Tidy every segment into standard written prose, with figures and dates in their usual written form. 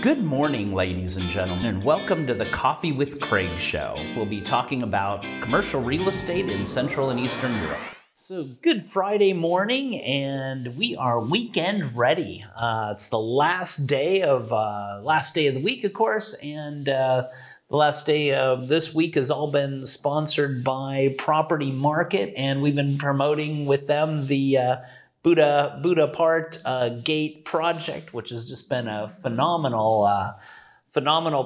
Good morning, ladies and gentlemen, and welcome to the Coffee with Craig show. We'll be talking about commercial real estate in Central and Eastern Europe. So good Friday morning, and we are weekend ready. It's the last day of the week, of course, and the last day of this week has all been sponsored by Property Market, and we've been promoting with them the Budapest Gate project, which has just been a phenomenal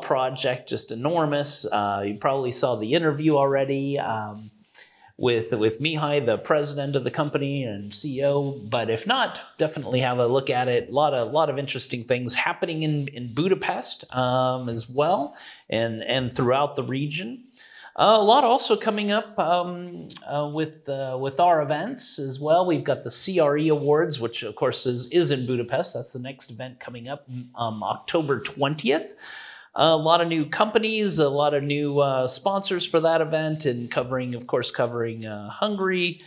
project, just enormous. You probably saw the interview already with Mihai, the president of the company and CEO. But if not, definitely have a look at it. A lot of interesting things happening in Budapest as well, and throughout the region. A lot also coming up with our events as well. We've got the CRE Awards, which of course is in Budapest. That's the next event coming up October 20th. A lot of new companies, a lot of new sponsors for that event, and covering Hungary,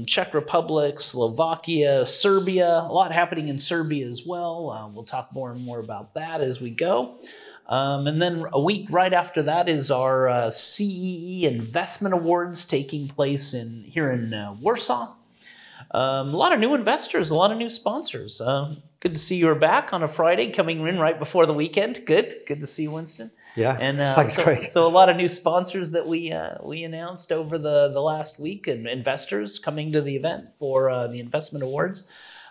Czech Republic, Slovakia, Serbia. A lot happening in Serbia as well. We'll talk more and more about that as we go. And then a week right after that is our CEE Investment Awards taking place here in Warsaw. A lot of new investors, a lot of new sponsors. Good to see you are back on a Friday, coming in right before the weekend. Good to see you, Winston. Yeah, and thanks, Craig. So a lot of new sponsors that we announced over the last week, and investors coming to the event for the Investment Awards.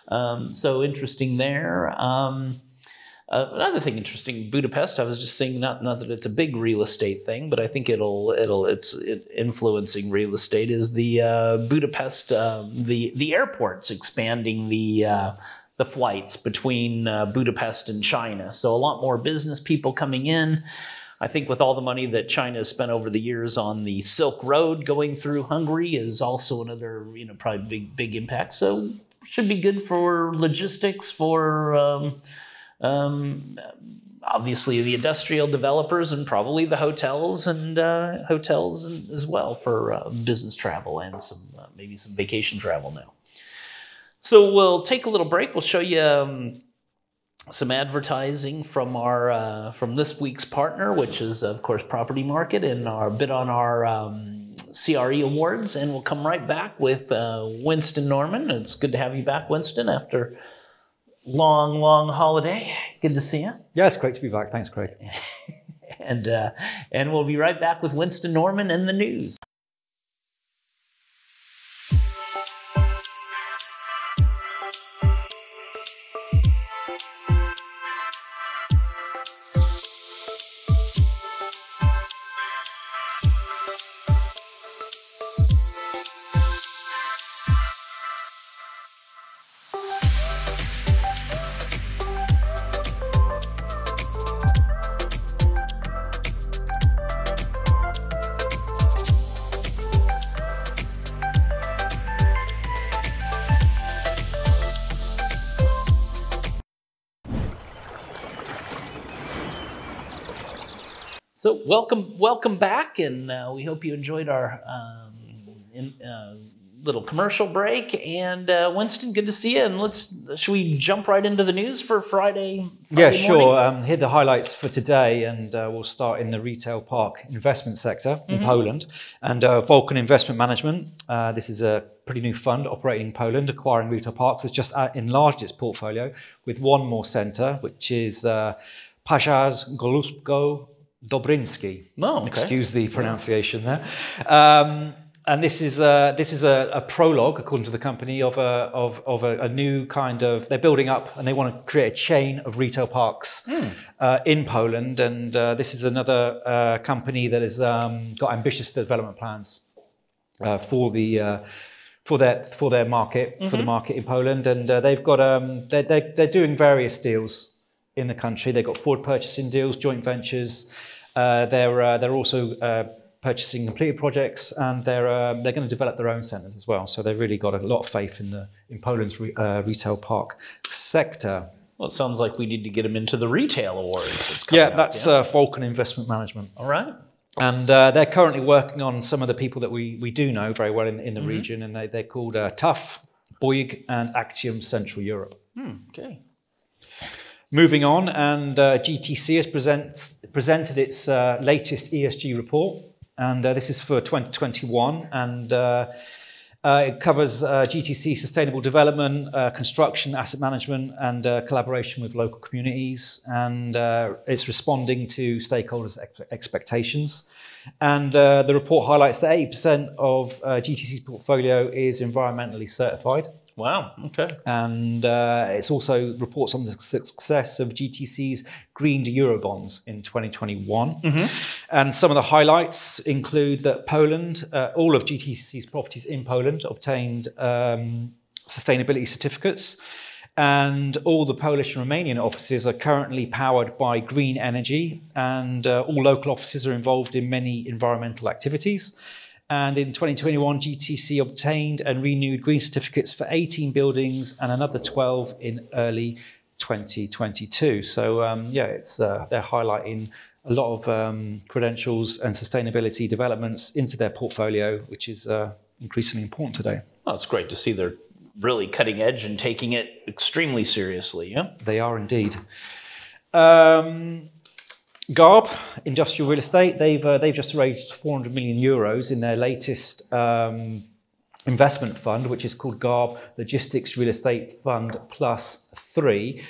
So interesting there. Another thing interesting, Budapest, I was just saying, not that it's a big real estate thing, but I think it's influencing real estate, is the Budapest, the airport's expanding the flights between Budapest and China. So a lot more business people coming in. I think with all the money that China has spent over the years on the Silk Road going through Hungary is also another, probably big impact. So should be good for logistics, for obviously the industrial developers, and probably the hotels as well for business travel and maybe some vacation travel now. So we'll take a little break. We'll show you some advertising from from this week's partner, which is of course Property Market, and our bid on our CRE Awards, and we'll come right back with Winston Norman. It's good to have you back, Winston, after long holiday. Good to see you. Yeah, it's great to be back. Thanks, Craig. and we'll be right back with Winston Norman and the news. So welcome back, and we hope you enjoyed our little commercial break. And Winston, good to see you. And should we jump right into the news for Friday yeah, sure. Here are the highlights for today, and we'll start in the retail park investment sector in Poland. And Vulcan Investment Management, this is a pretty new fund operating in Poland, acquiring retail parks. It's just enlarged its portfolio with one more centre, which is Pajas Golubko Dobryński. Oh, okay. Excuse the pronunciation there. And this is a prologue, according to the company, of a new kind of. They're building up, and they want to create a chain of retail parks in Poland. And this is another company that has got ambitious development plans for their market, for the market in Poland. And they've got they're doing various deals in the country. They've got forward purchasing deals, joint ventures. They're also purchasing completed projects, and they're going to develop their own centres as well. So they've really got a lot of faith in Poland's retail park sector. Well, it sounds like we need to get them into the retail awards. That's Vulcan Investment Management. All right. And they're currently working on some of the people that we do know very well in the region, and they're called TUF, Bouygues, and Actium Central Europe. Okay. Moving on, and GTC has presented its latest ESG report, and this is for 2021, and it covers GTC sustainable development, construction, asset management, and collaboration with local communities, and it's responding to stakeholders' expectations. And the report highlights that 80% of GTC's portfolio is environmentally certified. Wow, okay. And it also reports on the success of GTC's green Eurobonds in 2021. And some of the highlights include that Poland, all of GTC's properties in Poland obtained sustainability certificates, and all the Polish and Romanian offices are currently powered by green energy, and all local offices are involved in many environmental activities. And in 2021, GTC obtained and renewed green certificates for 18 buildings and another 12 in early 2022. So yeah, it's they're highlighting a lot of credentials and sustainability developments into their portfolio, which is increasingly important today. Well, it's great to see they're really cutting edge and taking it extremely seriously. Yeah, they are indeed. GARB, Industrial Real Estate, they've just raised 400 million euros in their latest investment fund, which is called GARB Logistics Real Estate Fund Plus 3,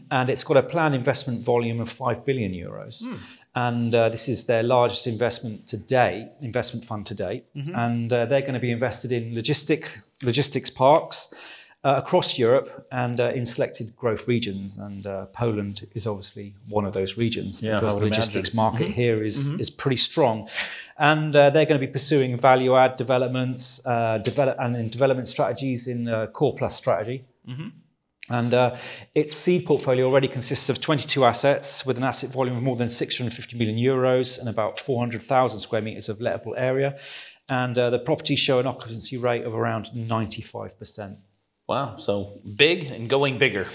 and it's got a planned investment volume of 5 billion euros. And this is their largest investment fund to date, and they're going to be invested in logistics parks across Europe and in selected growth regions, and Poland is obviously one of those regions, because the logistics market here is pretty strong, and they're going to be pursuing value-add developments, development strategies in Core Plus strategy. And its seed portfolio already consists of 22 assets with an asset volume of more than 650 million euros and about 400,000 square meters of lettable area, and the properties show an occupancy rate of around 95%. Wow, so big and going bigger.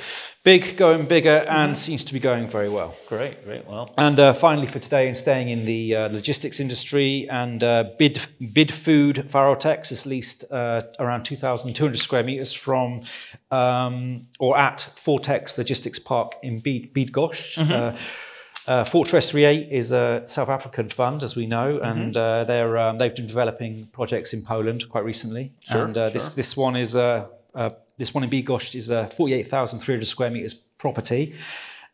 Big, going bigger, and seems to be going very well. Great, great, well. And finally for today, and staying in the logistics industry, and Bid Food Farotex has leased around 2,200 square meters from, or at Fortex Logistics Park in Bydgoszcz. Fortress Re is a South African fund, as we know, and they've been developing projects in Poland quite recently. This one is this one in Bydgoszcz is a 48,300 square meters property,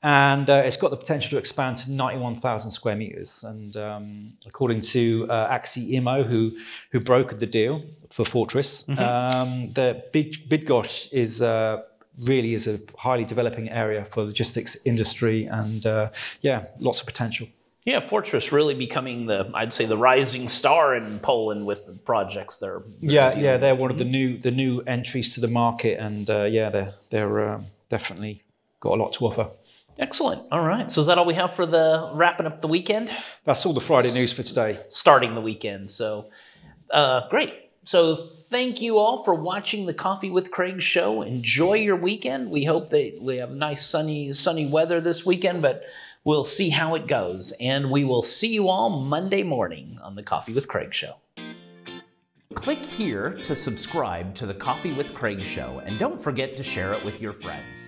and it's got the potential to expand to 91,000 square meters. And according to Axi Immo, who brokered the deal for Fortress, the Bydgoszcz is really is a highly developing area for the logistics industry, and yeah, lots of potential. Yeah, Fortress really becoming I'd say the rising star in Poland with the projects they're they're one of the new entries to the market, and yeah, they're definitely got a lot to offer. Excellent. All right. So is that all we have for the wrapping up the weekend? That's all the Friday news for today. Starting the weekend. So great. So thank you all for watching the Coffee with Craig show. Enjoy your weekend. We hope that we have nice sunny weather this weekend, but we'll see how it goes. And we will see you all Monday morning on the Coffee with Craig show. Click here to subscribe to the Coffee with Craig show, and don't forget to share it with your friends.